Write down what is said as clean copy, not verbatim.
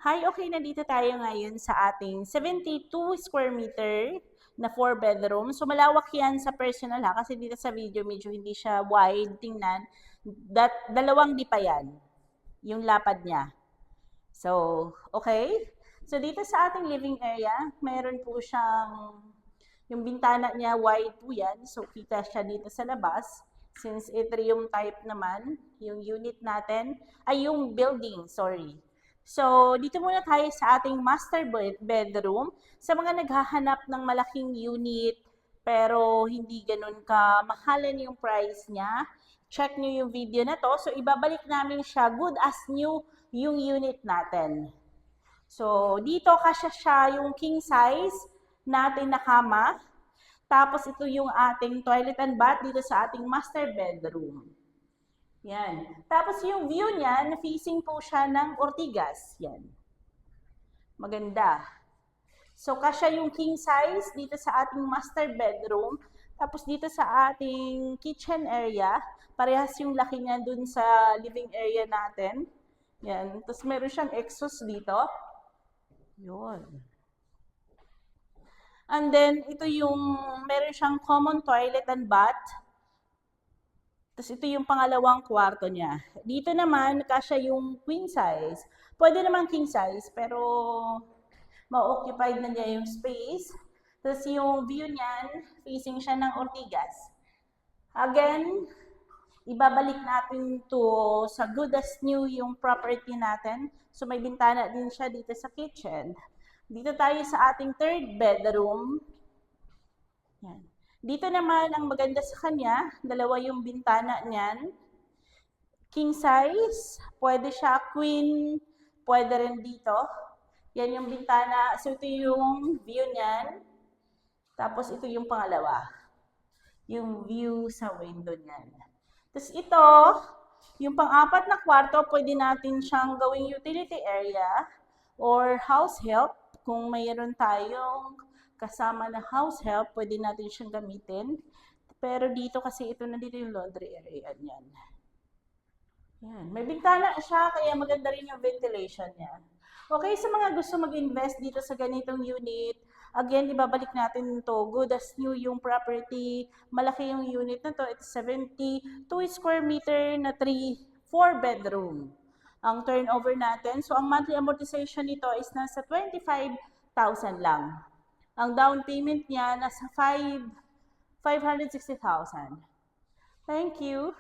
Hi, okay, nandito tayo ngayon sa ating 72 square meter na 4 bedroom. So malawak yan sa personal ha, kasi dito sa video medyo hindi siya wide tingnan. Dalawang di pa yan, yung lapad niya. So, okay. So dito sa ating living area, mayroon po siyang, yung bintana niya wide po yan. So kita siya dito sa labas. Since atrium type naman, yung unit natin, ay yung building, sorry. So, dito muna tayo sa ating master bedroom. Sa mga naghahanap ng malaking unit, pero hindi ganun ka mahalan yung price niya, check nyo yung video na to. So, ibabalik namin siya good as new yung unit natin. So, dito kasya siya yung king size natin na kama. Tapos, ito yung ating toilet and bath dito sa ating master bedroom. Yan. Tapos yung view niyan, facing po siya ng Ortigas. Yan. Maganda. So, kasya yung king size dito sa ating master bedroom. Tapos dito sa ating kitchen area, parehas yung laki niya dun sa living area natin. Yan. Tapos meron siyang exhaust dito. Yun. And then, ito yung, meron siyang common toilet and bath. Tapos ito yung pangalawang kwarto niya. Dito naman, kasya yung queen size. Pwede naman king size, pero ma-occupied na niya yung space. Tapos yung view niyan, facing siya ng Ortigas. Again, ibabalik natin to sa good as new yung property natin. So may bintana din siya dito sa kitchen. Dito tayo sa ating third bedroom. Yan. Dito naman, ang maganda sa kanya, dalawa yung bintana niyan. King size, pwede siya queen, pwede rin dito. Yan yung bintana. So, ito yung view niyan. Tapos, ito yung pangalawa. Yung view sa window niyan. Tapos, ito, yung pang-apat na kwarto, pwede natin siyang gawing utility area or house help. Kung mayroon tayong kasama na house help, pwede natin siyang gamitin. Pero dito kasi ito nandito yung laundry area niyan. Yan. May bintana siya, kaya maganda rin yung ventilation niya. Okay, sa mga gusto mag-invest dito sa ganitong unit, again, ibabalik natin to. Good as new yung property. Malaki yung unit na to. It's 72 square meter na 4 bedroom ang turnover natin. So, ang monthly amortization nito is nasa 25,000 lang. Ang down payment niya nasa 560,000. Thank you.